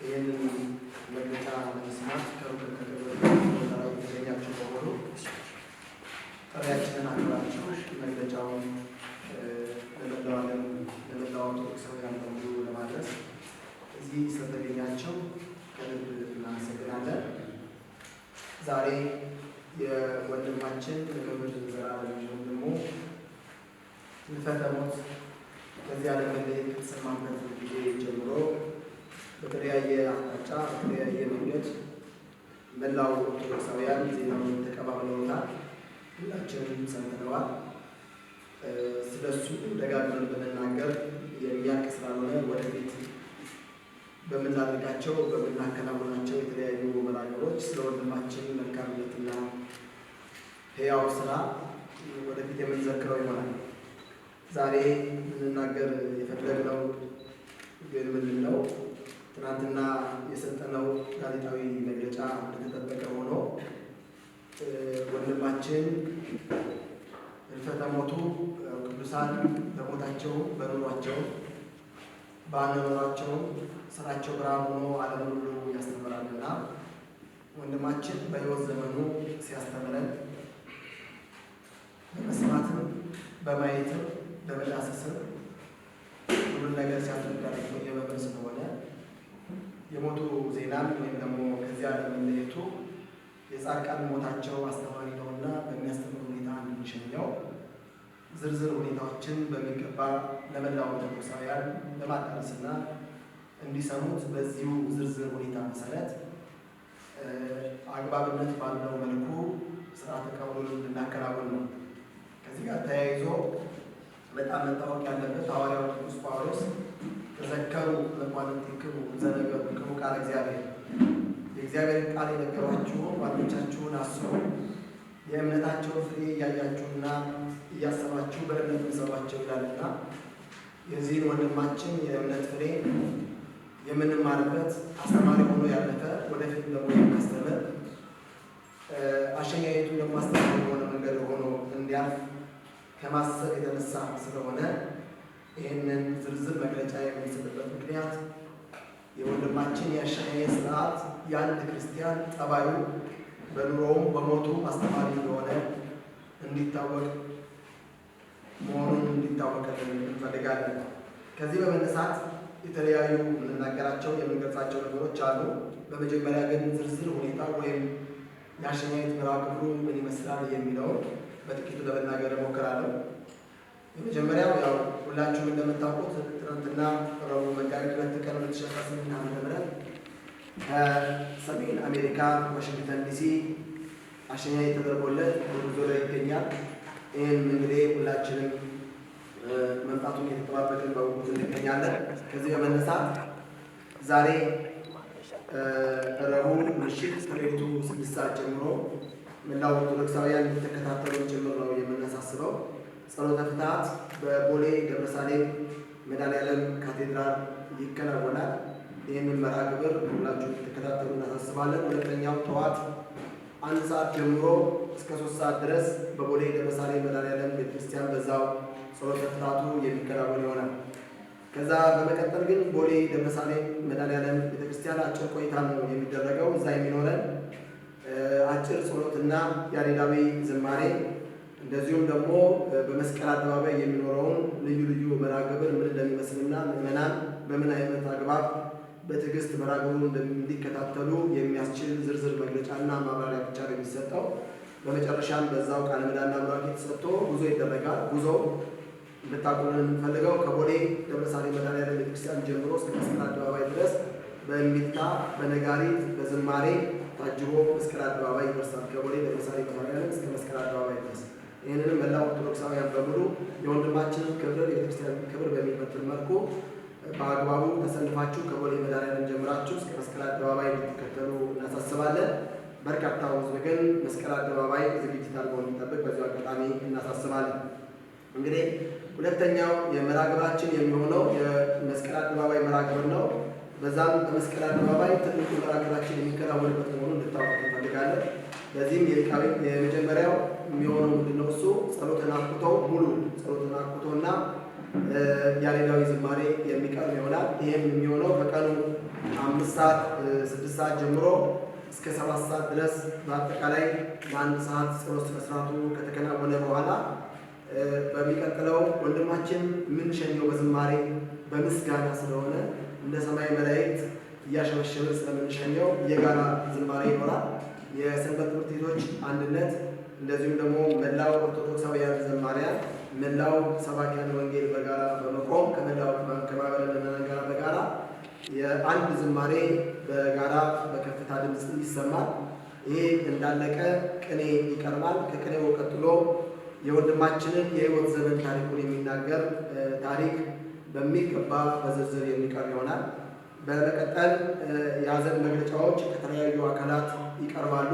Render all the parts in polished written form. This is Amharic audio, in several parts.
ይህንን መግለጫ ለመስማት ከሩቅ ከቅርብ የተገኛችሁ በሙሉ ጥሪያችንን አክብራችሁ መግለጫውን ለመላው ዓለም ለመላው ኦርቶዶክሳውያን በሙሉ ለማድረስ እዚህ ስለተገኛችሁ ከልብ እናመሰግናለን። ዛሬ የወንድማችን የክብር ዘላለም ወንድሙ ሕልፈተ ሞት ከዚህ ዓለም መለየት ከተሰማበት ጊዜ ጀምሮ በተለያየ አቅጣጫ በተለያየ መንገድ መላው ኦርቶዶክሳውያን ዜናውን ተቀባብለውታል። ሁላችንም ሰምተነዋል። ስለሱ ደጋግመን ብንናገር የሚያልቅ ስላልሆነ ወደፊት በምናደርጋቸው በምናከናውናቸው የተለያዩ መራገሮች ስለ ወንድማችን መልካምነትና ሕያው ስራ ወደፊት የምንዘክረው ይሆናል። ዛሬ ልንናገር የፈለግነው ግን ምንድን ነው? ትናንትና የሰጠነው ጋዜጣዊ መግለጫ እንደተጠበቀ ሆኖ ወንድማችን ሕልፈተ ሞቱ ቅዱሳን በሞታቸው በኑሯቸው በአኗኗራቸው ስራቸው ብርሃን ሆኖ ዓለምን ሁሉ ያስተምራልና ወንድማችን በሕይወት ዘመኑ ሲያስተምረን በመስማትም በማየትም በመዳሰስም ሁሉን ነገር ሲያስረዳ የመምህር ስለሆነ የሞቱ ዜናም ወይም ደግሞ ከዚህ ዓለም መለየቱ የጻድቃን ሞታቸው አስተማሪ ነውና በሚያስተምር ሁኔታ እንድንሸኘው ዝርዝር ሁኔታዎችን በሚገባ ለመላው ኦርቶዶክሳውያን ለማዳረስና እንዲሰሙት በዚሁ ዝርዝር ሁኔታ መሰረት አግባብነት ባለው መልኩ ስርዓተ ቀብሩን እንድናከናውን ነው። ከዚህ ጋር ተያይዞ በጣም መታወቅ ያለበት ሐዋርያው ቅዱስ ጳውሎስ ተዘከሩ ለሟልቲክሙ ዘነገርክሙ ቃለ እግዚአብሔር፣ የእግዚአብሔር ቃል የነገሯችሁ ጓዶቻችሁን አስቡ፣ የእምነታቸውን ፍሬ እያያችሁና እያሰባችሁ በእምነት ምሰሏቸው ይላልና የዚህን ወንድማችን የእምነት ፍሬ የምንማርበት አስተማሪ ሆኖ ያለፈ ወደፊት ደግሞ የሚያስተምር አሸኛየቱ ደግሞ አስተማሪ የሆነ መንገድ ሆኖ እንዲያልፍ ከማሰብ የተነሳ ስለሆነ ይህንን ዝርዝር መግለጫ የምንስልበት ምክንያት የወንድማችን የአሸኛየት ስርዓት የአንድ ክርስቲያን ጠባዩ በኑሮውም በሞቱ አስተማሪ እንደሆነ እንዲታወቅ መሆኑን እንዲታወቅልን እንፈልጋለን። ከዚህ በመነሳት የተለያዩ የምንናገራቸው የምንገልጻቸው ነገሮች አሉ። በመጀመሪያ ግን ዝርዝር ሁኔታ ወይም የአሸኛየት መርሃ ግብሩ ምን ይመስላል የሚለውን በጥቂቱ ለመናገር እሞክራለሁ። የመጀመሪያው ያው ሁላችሁም እንደምታውቁት ትናንትና ረቡዕ መጋቢት 2 ቀን 2018 ዓ.ም ከሰሜን አሜሪካ ዋሽንግተን ዲሲ አሸኛየት ተደርጎለት በጉዞ ላይ ይገኛል። ይህን እንግዲህ ሁላችንም መምጣቱን እየተጠባበቅን በጉዞ እንገኛለን። ከዚህ በመነሳት ዛሬ ረቡዕ ምሽት ከሌሊቱ 6 ሰዓት ጀምሮ መላው ኦርቶዶክሳውያን እንዲተከታተሉ ጭምር ነው የምናሳስበው። ጸሎተ ፍትሐት በቦሌ ደብረሳሌም መድኃኔዓለም ካቴድራል ይከናወናል። ይህንን መርሃ ግብር ሁላችሁ እንድትከታተሉ እናሳስባለን። ሁለተኛው ጠዋት 1 ሰዓት ጀምሮ እስከ 3 ሰዓት ድረስ በቦሌ ደብረሳሌም መድኃኔዓለም ቤተክርስቲያን በዛው ጸሎተ ፍትሐቱ የሚከናወን ይሆናል። ከዛ በመቀጠል ግን ቦሌ ደብረሳሌም መድኃኔዓለም ቤተክርስቲያን አጭር ቆይታ ነው የሚደረገው። እዛ የሚኖረን አጭር ጸሎትና ያሬዳዊ ዝማሬ እንደዚሁም ደግሞ በመስቀል አደባባይ የሚኖረውን ልዩ ልዩ መርሃ ግብር ምን እንደሚመስልና ምዕመናን በምን አይነት አግባብ በትዕግስት መርሃ ግብሩን እንዲከታተሉ የሚያስችል ዝርዝር መግለጫና ማብራሪያ ብቻ ነው የሚሰጠው። በመጨረሻም በዛው ቃለ ምዕዳንና ቡራኬ ተሰጥቶ ጉዞ ይደረጋል። ጉዞው እንድታውቁልን የምንፈልገው ከቦሌ ደብረሳሌም መድኃኔዓለም ቤተክርስቲያን ጀምሮ እስከ መስቀል አደባባይ ድረስ በእምቢልታ በነጋሪት በዝማሬ ታጅቦ መስቀል አደባባይ ይደርሳል። ከቦሌ ደብረሳሌም መድኃኔዓለም እስከ መስቀል አደባባይ ድረስ። ይህንንም መላው ኦርቶዶክሳውያን በሙሉ የወንድማችንን ክብር የቤተክርስቲያን ክብር በሚመጥን መልኩ በአግባቡ ተሰልፋችሁ ከቦሌ መድኃኔዓለም ጀምራችሁ እስከ መስቀል አደባባይ እንድትከተሉ እናሳስባለን። በርካታው ሕዝብ ግን መስቀል አደባባይ ዝግጅት አድርጎ እንዲጠብቅ በዚሁ አጋጣሚ እናሳስባለን። እንግዲህ ሁለተኛው የመርሃ ግብራችን የሚሆነው የመስቀል አደባባይ መርሃ ግብር ነው። በዛም በመስቀል አደባባይ ትልቁ መርሃ ግብራችን የሚከናወንበት መሆኑን እንድታውቁ እንፈልጋለን። በዚህም የመጀመሪያው የሚሆነው ምንድነው? እሱ ጸሎተ ናኩቶ ሙሉ ጸሎተ ናኩቶና ያሬዳዊ ዝማሬ የሚቀርብ ይሆናል። ይህም የሚሆነው ከቀኑ 5 ሰዓት 6 ሰዓት ጀምሮ እስከ 7 ሰዓት ድረስ በአጠቃላይ ለ1 ሰዓት ጸሎት ሥነ ሥርዓቱ ከተከናወነ በኋላ በሚቀጥለው ወንድማችን የምንሸኘው በዝማሬ በምስጋና ስለሆነ እንደ ሰማይ መላእክት እያሸበሸብን ስለምንሸኘው የጋራ ዝማሬ ይኖራል። የሰንበት ትምህርት ቤቶች አንድነት እንደዚሁም ደግሞ መላው ኦርቶዶክሳውያን ዘማሪያን፣ መላው ሰባኪያን ወንጌል በጋራ በመቆም ከመላው ከማህበረ ምዕመናን ጋር በጋራ የአንድ ዝማሬ በጋራ በከፍታ ድምፅ ይሰማል። ይሄ እንዳለቀ ቅኔ ይቀርባል። ከቅኔው ቀጥሎ የወንድማችንን የሕይወት ዘመን ታሪኩን የሚናገር ታሪክ በሚገባ በዝርዝር የሚቀርብ ይሆናል። በመቀጠል የሐዘን መግለጫዎች ከተለያዩ አካላት ይቀርባሉ።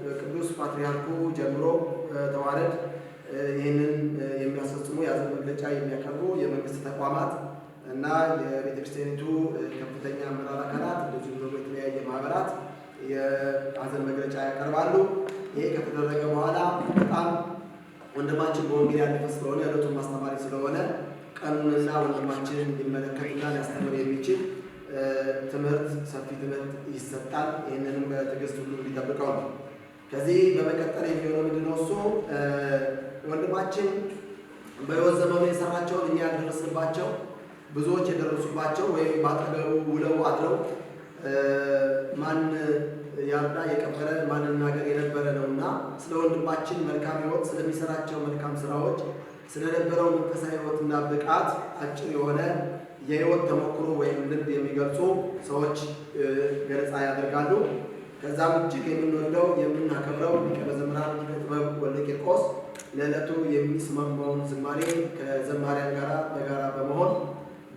ከቅዱስ ፓትርያርኩ ጀምሮ ተዋረድ ይህንን የሚያስፈጽሙ የሐዘን መግለጫ የሚያቀርቡ የመንግስት ተቋማት እና የቤተክርስቲያኒቱ ከፍተኛ አመራር አካላት እንደዚሁም ደግሞ የተለያየ ማህበራት የሐዘን መግለጫ ያቀርባሉ። ይሄ ከተደረገ በኋላ በጣም ወንድማችን በወንጌል ያለፈ ስለሆነ ዕለቱን ማስተማሪ ስለሆነ ቀኑንና ወንድማችንን ሊመለከትና ሊያስተምር የሚችል ትምህርት ሰፊ ትምህርት ይሰጣል። ይህንንም በትዕግስት ሁሉ እንዲጠብቀው ነው። ከዚህ በመቀጠል የሚሆነው ምንድነው? እሱ ወንድማችን በሕይወት ዘመኑ የሰራቸውን እኛ ያልደረስንባቸው ብዙዎች የደረሱባቸው ወይም በአጠገቡ ውለው አድረው ማን ያርዳ የቀበረ ማን ይናገር የነበረ ነውና ስለ ወንድማችን መልካም ሕይወት ስለሚሰራቸው መልካም ስራዎች ስለነበረው መንፈሳዊ ሕይወትና ብቃት አጭር የሆነ የሕይወት ተሞክሮ ወይም ልምድ የሚገልጹ ሰዎች ገለጻ ያደርጋሉ። ከዛም እጅግ የምንወደው የምናከብረው ሊቀ መዘምራን ኪነ-ጥበብ ወልደ ቂርቆስ ለዕለቱ የሚስማማውን ዝማሬ ከዘማሪያን ጋር በጋራ በመሆን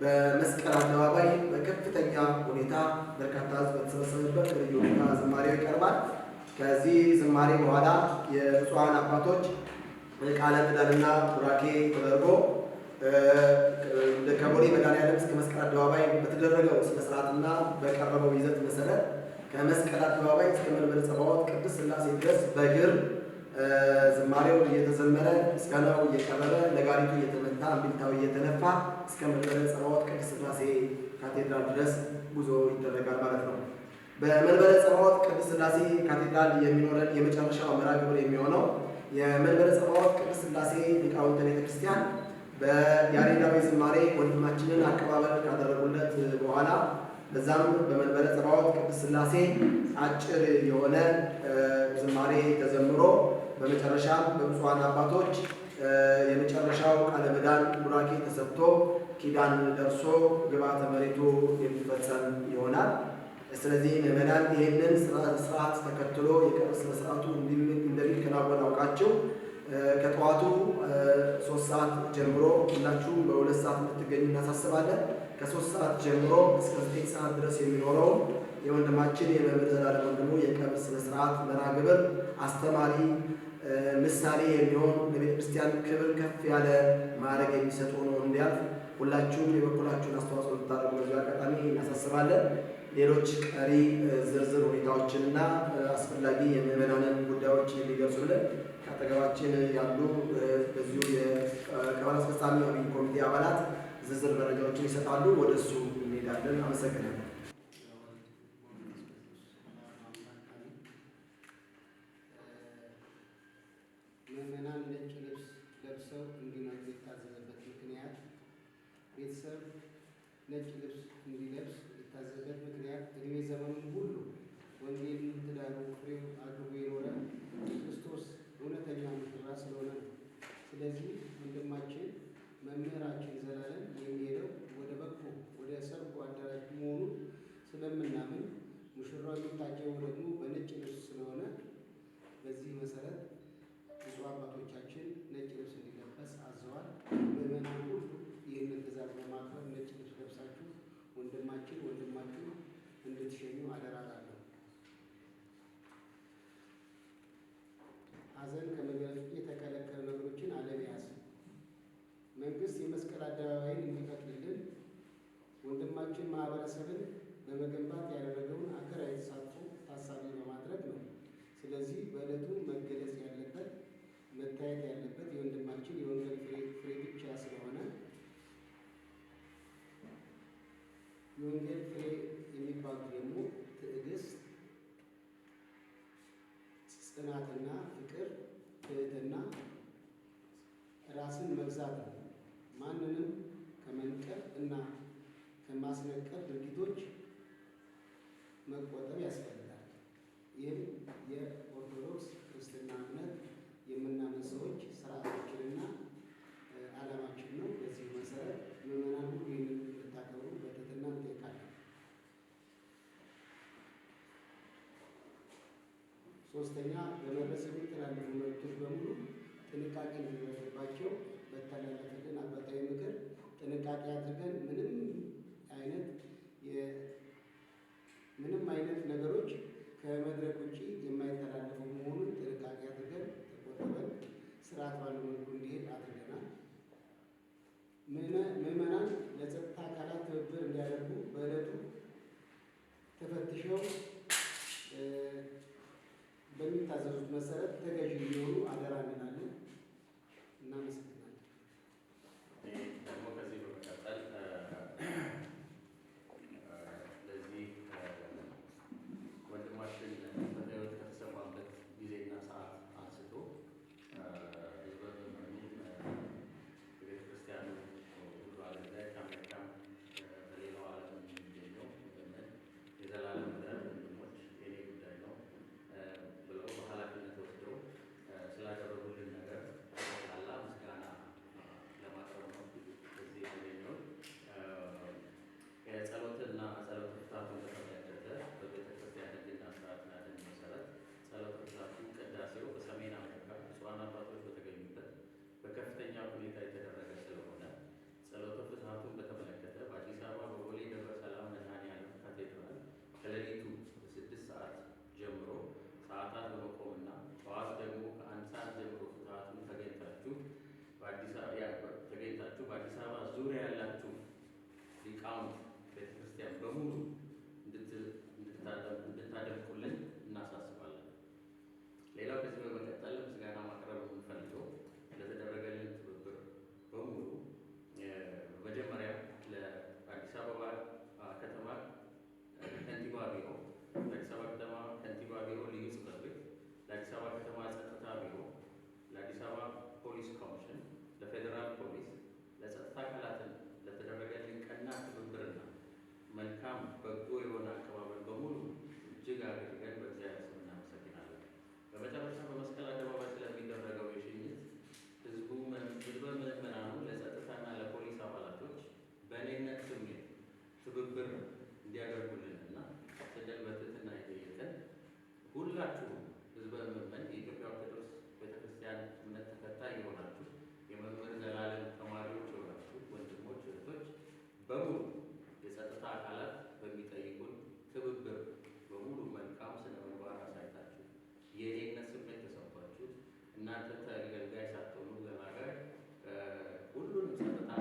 በመስቀል አደባባይ በከፍተኛ ሁኔታ በርካታ ሕዝብ በተሰበሰበበት ልዩ ሁኔታ ዝማሬው ይቀርባል። ከዚህ ዝማሬ በኋላ የብፁዓን አባቶች ቃለ ምዕዳንና ቡራኬ ተደርጎ ከቦሌ መድኃኔዓለም እስከ መስቀል አደባባይ በተደረገው ስነ ስርዓትና በቀረበው ይዘት መሰረት ከመስቀል አደባባይ እስከ መንበረ ጸባዖት ቅድስት ሥላሴ ድረስ በእግር ዝማሬው እየተዘመረ ምስጋናው እየቀረበ ነጋሪቱ እየተመታ እምቢልታው እየተነፋ እስከ መንበረ ጸባዖት ቅድስት ሥላሴ ካቴድራል ድረስ ጉዞ ይደረጋል ማለት ነው። በመንበረ ጸባዖት ቅድስት ሥላሴ ካቴድራል የሚኖረን የመጨረሻው መርሃ ግብር የሚሆነው የመንበረ ጸባዖት ቅድስት ሥላሴ ሊቃውንተ ቤተ ክርስቲያን በያሬዳዊ ዝማሬ ወንድማችንን አቀባበል ካደረጉለት በኋላ በዛም በመንበረ ጸባዖት ቅድስት ሥላሴ አጭር የሆነ ዝማሬ ተዘምሮ በመጨረሻም በብፁዓን አባቶች የመጨረሻው ቃለ ምዕዳን ቡራኬ ተሰጥቶ ኪዳን ደርሶ ግብዓተ መሬቱ የሚፈጸም ይሆናል። ስለዚህ ምዕመናን ይህንን ስርዓት ተከትሎ የቀብር ስነ ስርዓቱ እንደሚከናወን አውቃችሁ ከጠዋቱ 3 ሰዓት ጀምሮ ሁላችሁ በ2 ሰዓት እንድትገኙ እናሳስባለን። ከ3 ሰዓት ጀምሮ እስከ 9 ሰዓት ድረስ የሚኖረው የወንድማችን የመምህር ዘላለም ወንድሙ የቀብር ስነ ስርዓት መርሃ ግብር አስተማሪ ምሳሌ የሚሆን ለቤተ ክርስቲያን ክብር ከፍ ያለ ማዕረግ የሚሰጥ ሆኖ እንዲያልፍ ሁላችሁም የበኩላችሁን አስተዋጽኦ ልታደርጉ በዚህ አጋጣሚ እናሳስባለን። ሌሎች ቀሪ ዝርዝር ሁኔታዎችንና አስፈላጊ የምዕመናንን ጉዳዮች የሚገልጹልን ከአጠገባችን ያሉ በዚሁ የቀበሌ አስፈጻሚ አብይ ኮሚቴ አባላት ዝርዝር መረጃዎችን ይሰጣሉ። ወደ እሱ እንሄዳለን። አመሰግናለሁ። ምዕመናን ነጭ ልብስ ለብሰው እንዲመጡ የታዘዘበት ምክንያት ቤተሰብ ነጭ ልብስ እንዲለብስ የታዘዘበት ምክንያት እድሜ ዘመኑን ሁሉ ወንጌልን ትዳሩ ፍሬው አድርጎ የኖረ ክርስቶስ እውነተኛ ሙሽራ ስለሆነ ነው። ስለዚህ ወንድማችን መምህራችን ዘላለም የሚሄደው ወደ በጎ ወደ ሰርጉ አዳራሽ መሆኑን ስለምናምን ሙሽራው የሚታጀበው ደግሞ በነጭ ልብስ ስለሆነ በዚህ መሰረት ብዙ አባቶቻችን ነጭ ልብስ እንዲለበስ አዘዋል። ምዕመናን ሁሉ ይህንን ትእዛዝ በማክበር ነጭ ልብስ ለብሳችሁ ወንድማችሁ እንድትሸኙ አደራ እላለሁ። ሐዘን ከመግለጽ የተከለከሉ ነገሮችን አለመያዝ፣ መንግስት የመስቀል አደባባይን እንዲፈቅድልን ወንድማችን ማህበረሰብን በመገንባት ያደረገውን አገራዊ ተሳትፎ ታሳቢ በማድረግ ነው። ስለዚህ በዕለቱ መገለጽ ያለበት መታየት ያለበት የወንድማችን የወንጌል ፍሬ ብቻ ስለሆነ የወንጌል ፍሬ የሚባሉት ደግሞ ትዕግስት፣ ጽናትና ፍቅር፣ ትህትና፣ ራስን መግዛት ነው። ማንንም ከመንቀፍ እና ከማስነቀፍ ድርጊቶች መቆጠብ ያስፈልጋል። ይህም የኦርቶዶክስ ክርስትና እምነት የምናምን ሰዎች ስርዓታችንና ዓላማችን ነው። በዚህ መሰረት ምዕመናን ሁሉ ይህንን እንድታከብሩ በትህትና እንጠይቃለን። ሶስተኛ፣ በመድረስ የሚተላለፉ መልዕክቶች በሙሉ ጥንቃቄ እንዲደረግባቸው በተላለፈልን አባታዊ ምክር ጥንቃቄ አድርገን ምንም አይነት ነገሮች ከመድረክ ውጭ የማይተላለፉ መሆኑን ጥንቃቄ አድርገን ተቆጥበን ስርዓት ባለው መልኩ እንዲሄድ አድርገናል። ምዕመናን ለጸጥታ አካላት ትብብር እንዲያደርጉ በዕለቱ ተፈትሸው በሚታዘዙት መሰረት ተገዥ እንዲሆኑ አደራ እንላለን። እናመሰግናለን። ደግሞ ከዚህ በመቀጠል ለዚህ ወንድማችን በሕይወት ከተሰማበት ጊዜና ሰዓት አንስቶ ህዝበ ምዕመኑን ቤተ ክርስቲያኑ ሁሉ ዓለም ላይ ከአሜሪካም በሌላው ዓለም የሚገኘው ምዕመን የዘላለም ምሕረት ወንድሞች የኔ ጉዳይ ነው ብለው በኃላፊነት ወስደው ስላደረጉልን ነገር ጠቅላላ ምስጋና ለማቅረብ ነው እዚህ የተገኘው። የጸሎትና ጸሎተ ፍትሐቱን በተመለከተ በቤተ ክርስቲያን ሕግና ስርዓትና ደንብ መሰረት ጸሎተ ፍትሐቱ ቅዳሴው በሰሜን አሜሪካ ብፁዓን አባቶች በተገኙበት በከፍተኛ ሁኔታ የተደረገ ስለሆነ ጸሎተ ፍትሐቱን በተመለከተ በአዲስ አበባ በቦሌ ደብረ ሰላም መድኃኔዓለም ካቴድራል ከሌሊቱ 6 ሰዓት ጀምሮ ሰዓታት በመቆምና ጠዋት ደግሞ ከ1 ሰዓት ጀምሮ ፍትሐቱን ተገኝታችሁ በአዲስ አበባ ዙሪያ ያላችሁ ሊቃውንት ቤተክርስቲያን በሙሉ እንድታደምቁልን እናሳስባለን። ሌላው ከዚህ በመቀጠል ምስጋና ማቅረብ የምንፈልገው ለተደረገልን ትብብር በሙሉ መጀመሪያ ለአዲስ አበባ ከተማ ከንቲባ ቢሮ፣ ለአዲስ አበባ ከተማ ከንቲባ ቢሮ ልዩ ጽሕፈት ቤት፣ ለአዲስ አበባ ከተማ ጸጥታ ቢሮ፣ ለአዲስ አበባ ፖሊስ ኮሚሽን፣ ለፌዴራል ፖሊስ፣ ለጸጥታ አካላትን ለተደረገልን ቀና ትብብርና መልካም በጎ የሆነ አቀባበል በሙሉ እጅግ አድርገን በእግዚአብሔር ስም እናመሰግናለን። በመጨረሻ በመስቀል አደባባይ ስለሚደረገው የሽኝት ህዝበ ምዕመናኑ ለጸጥታና ለፖሊስ አባላቶች በእኔነት ስሜት ትብብር እንዲያደርጉልንና ስንል በትህትና የጠየቅን ሁላችሁም ህዝበ ምዕመን የኢትዮጵያ ኦርቶዶክስ ቤተክርስቲያን እምነት ተከታይ የሆናችሁ የመምህር ዘላለም ተማሪዎች የሆናችሁ ወንድሞች፣ እህቶች በሙሉ የጸጥታ አካላት በሚጠይቁን ትብብር በሙሉ መልካም ስነ ምግባር አሳይታችሁ የእኔነት ስሜት ተሰምቷችሁ እናንተ ተገልጋይ ሳትሆኑ ገላጋይ ሁሉንም ጸጥታ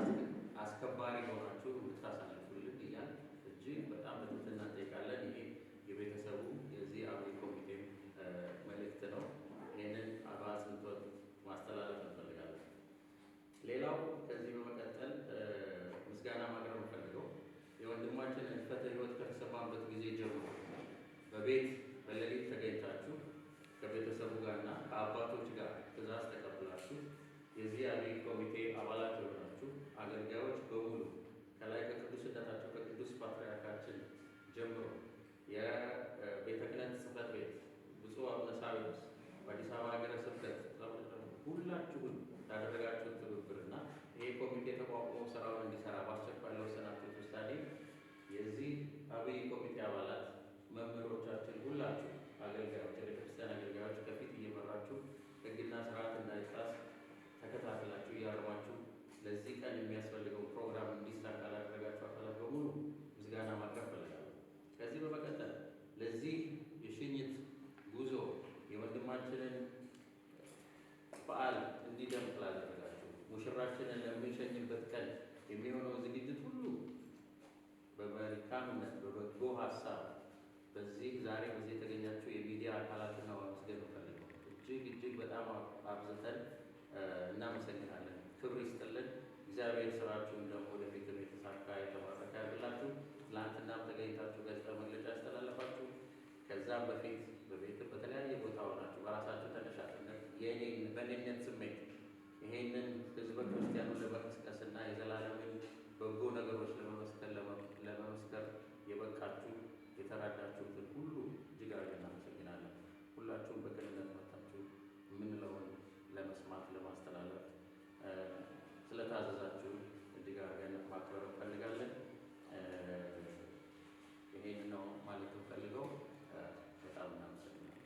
አስከባሪ ሆናችሁ እንድታሳልፉልን እያል እጅግ በጣም በትህትና እንጠይቃለን። ይሄ የቤተሰቡ የዚህ አብይ ኮሚቴ መልእክት ነው። ይህንን በአጽንኦት ማስተላለፍ እንፈልጋለን። ሌላው ከዚህ በመቀጠል ምስጋና ማቅረብ እንፈልገው የወንድማችን ሕልፈተ ሕይወት ከተሰማበት ጊዜ ጀምሮ በቤት በሌሊት ተገኝታችሁ ከቤተሰቡ ጋርና ከአባቶች ጋር ትእዛዝ ተቀብላችሁ የዚህ አብይ ኮሚቴ አባላት የሆናችሁ አገልጋዮች በሙሉ ከላይ ከቅዱስነታቸው ከቅዱስ ፓትርያርካችን ጀምሮ የቤተ ክህነት ጽሕፈት ቤት ብፁዕ አቡነ ሳዊሮስ በአዲስ አበባ ሀገረ ስብከት ሁላችሁን ያደረጋችሁት ትብብርና ይሄ ኮሚቴ ተቋቁሞ ስራውን እንዲሰራ በአስቸኳይ ለወሰናችሁት ውሳኔ የዚህ አብይ ኮሚቴ አባላት መምህሮቻችን ሁላችሁ አገልጋዮች፣ የቤተክርስቲያን አገልጋዮች ከፊት እየመራችሁ ሕግና ስርዓት እንዳይጣስ ተከታትላችሁ እያረማችሁ ለዚህ ቀን የሚያስፈልገው ፕሮግራም እንዲሳካ ላደረጋችሁ አካላት በሙሉ ምስጋና ማቅረብ ፈልጋለሁ። ከዚህ በመቀጠል ለዚህ የሽኝት ጉዞ የወንድማችንን በዓል እንዲደምቅ ላደረጋችሁ ሙሽራችንን ለምንሸኝበት ቀን የሚሆነው ዝግጅት ሁሉ በመልካምነት በበጎ ሀሳብ በዚህ ዛሬ በዚህ የተገኛችሁ የሚዲያ አካላትና ማመስገን እፈልጋለሁ። እጅግ በጣም አብዝተን እናመሰግናለን። ክብር ይስጥልን። እግዚአብሔር ስራችሁን ደግሞ ወደፊት የተሳካ የተባረከ ያድርግላችሁ። ትናንትናም ተገኝታችሁ ጋዜጣዊ መግለጫ ያስተላለፋችሁ፣ ከዛም በፊት በቤት በተለያየ ቦታ ሆናችሁ በራሳችሁ ተነሳሽነት በእኔነት ስሜት ይሄንን ህዝበ ክርስቲያኑን ለመቀስቀስና የዘላለምን በጎ ነገሮች ለመመስከር የበቃችሁ የተራዳችሁትን ሁሉ እጅግ አድርገን እናመሰግናለን። ሁላችሁም በቅንነት መጥታችሁ የምንለውን ለመስማት ለማስተላለፍ ስለታዘዛችሁ እጅግ አድርገን ማክበር እንፈልጋለን። ይሄን ነው ማለት እንፈልገው። በጣም እናመሰግናለን።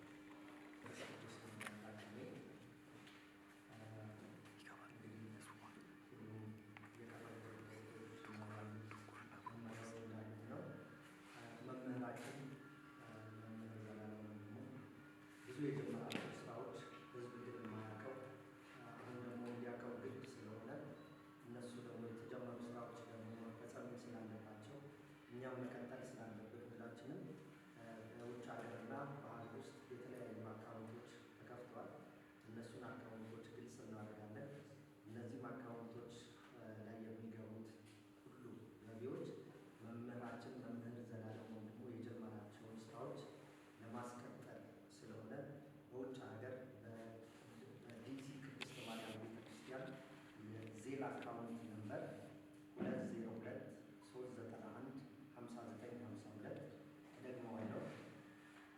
መምህራችን መምህር ዘላለም ብዙ የጀመራቸው ስራዎች ህዝብ ግን የማያውቀው አሁን ደግሞ እንዲያውቀው ግድ ስለሆነ እነሱ ደግሞ የተጀመሩ ስራዎች ደግሞ መፈጸም ስላለባቸው እኛም መቀጠል ስላለብን ሁላችንም በውጭ ሀገርና በሀገር ውስጥ የተለያዩ አካውንቶች ተከፍተዋል። እነሱን አካውንቶች ግልጽ እናደርጋለን። እነዚህም አካውንቶች ላይ የሚገቡት ሁሉ ገቢዎች መምህራችን መምህር ዘላለም ወንድሙ የጀመራቸውን ስራዎች ለማስቀጠል ስለሆነ በውጭ ሀገር በዲሲ ቅድስት ማርያም ቤተክርስቲያን የዜል አካውንት ነምበር 202-391-5952 ደግመዋለሁ።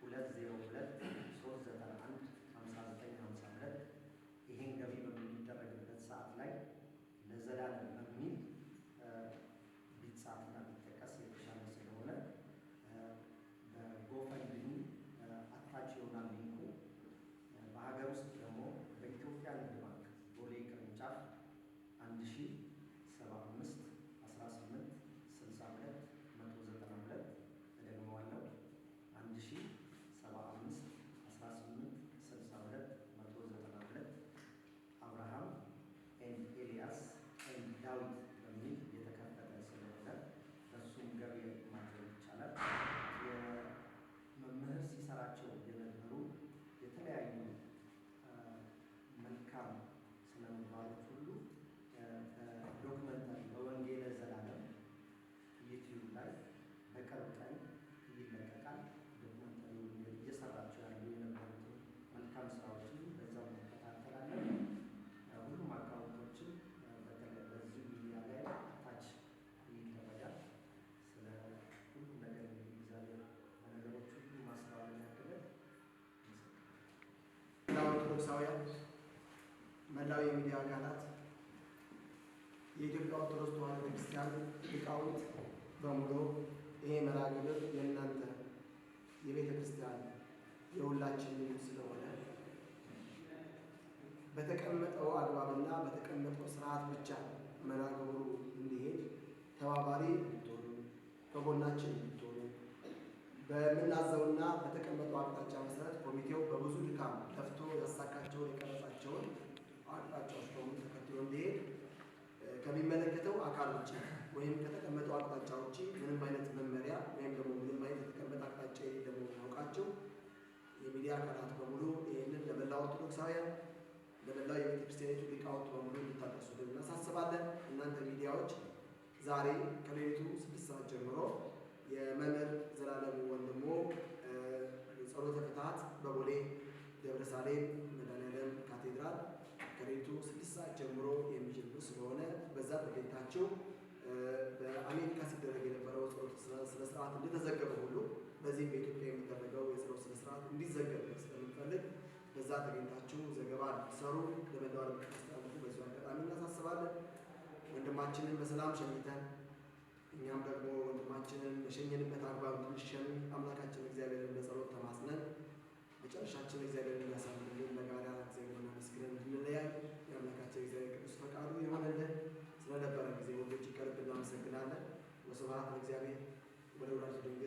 202-391-5952 ይህን ገቢ በሚደረግበት ሰዓት ላይ ለዘላለም በሚል ቢጻፍና ቢጠቀስ የተሻለ ስለሆነ በጎፈንድሚ አታች ይሆናል ሊንኩ። በሀገር ውስጥ ደግሞ በኢትዮጵያ ንግድ ባንክ ቦሌ ቅርንጫፍ 1075-18-62-192 እደግመዋለሁ 1075-18-62-192 አብርሃም ኤንድ ኤልያስ ኤንድ ዳዊት በሚል የተከፈተ ስለሆነ በሱም ገቢ ማድረግ ይቻላል። የመምህር ሲሰራቸው የነበሩ የተለያዩ መልካም ስነ ምግባሮች ሁሉ ዶክመንታሪ በወንጌለ ዘላለም ዩቲዩብ ላይ በቅርብ ቀን ይለቀቃል። ዶክመንታሪ እየሰራቸው ያሉ የነበሩትን መልካም ስራዎችን በዛው እንከታተላለን። ሁሉም አካውንቶችን በዚህ ሚዲያ ላይ አታች ይደረጋል። ስለ ሁሉም ነገር እግዚአብሔር በነገሮች ሁሉ ማስተዋልን ያደረገ ኦርቶዶክሳውያን፣ መላው የሚዲያ አካላት፣ የኢትዮጵያ ኦርቶዶክስ ተዋሕዶ ቤተክርስቲያን ሊቃውንት በሙሉ ይሄ መርሃ ግብር የእናንተ የቤተ ክርስቲያን የሁላችን ስለሆነ በተቀመጠው አግባብና በተቀመጠው ስርዓት ብቻ መርሃ ግብሩ እንዲሄድ ተባባሪ እንድትሆኑ ከጎናችን እንድትሆኑ በምናዘውና በተቀመጠው አቅጣጫ መሰረት ኮሚቴው በብዙ ድካም ለፍቶ ያሳካቸውን የቀረጻቸውን አቅጣጫዎች በሙሉ ተከትሎ እንዲሄድ ከሚመለከተው አካል ውጭ ወይም ከተቀመጠው አቅጣጫ ውጭ ምንም አይነት መመሪያ ወይም ደግሞ ምንም አይነት የተቀመጠ አቅጣጫ የሌለ መሆኑን አውቃችሁ የሚዲያ አካላት በሙሉ ይህንን ለመላው ኦርቶዶክሳውያን ለመላው የቤተክርስቲያኒቱ ሊቃውንት በሙሉ እንድታደርሱልን እናሳስባለን። እናንተ ሚዲያዎች ዛሬ ከሌሊቱ 6 ሰዓት ጀምሮ የመምህር ዘላለም ወንድሙ ጸሎተ ፍትሐት በቦሌ ደብረሳሌም መድኃኔዓለም ካቴድራል ከሌሊቱ 6 ሰዓት ጀምሮ የሚጀምር ስለሆነ በዛ ተገኝታችሁ በአሜሪካ ሲደረግ የነበረው ጸሎት ስነ ስርዓት እንደተዘገበ ሁሉ በዚህም በኢትዮጵያ የሚደረገው የጸሎት ስነ ስርዓት እንዲዘገብ ስለምንፈልግ በዛ ተገኝታችሁ ዘገባ እንዲሰሩ ለመላው ዓለም ክርስቲያኖች በዚሁ አጋጣሚ እናሳስባለን። ወንድማችንን በሰላም ሸኝተን እኛም ደግሞ ወንድማችንን የሸኘንበት አግባብ እንድንሸኝ አምላካችን እግዚአብሔርን በጸሎት ተማጽነን መጨረሻችን እግዚአብሔርን እንዲያሳምርልን በጋራ እግዚአብሔርን አመስግነን እንድንለያይ የአምላካችን እግዚአብሔር ቅዱስ ፈቃዱ ይሆንልን። ስለነበረ ጊዜ ወንዶች ይቀርብ እናመሰግናለን። ወስብሐት ለእግዚአብሔር ወለወላዲቱ ድንግል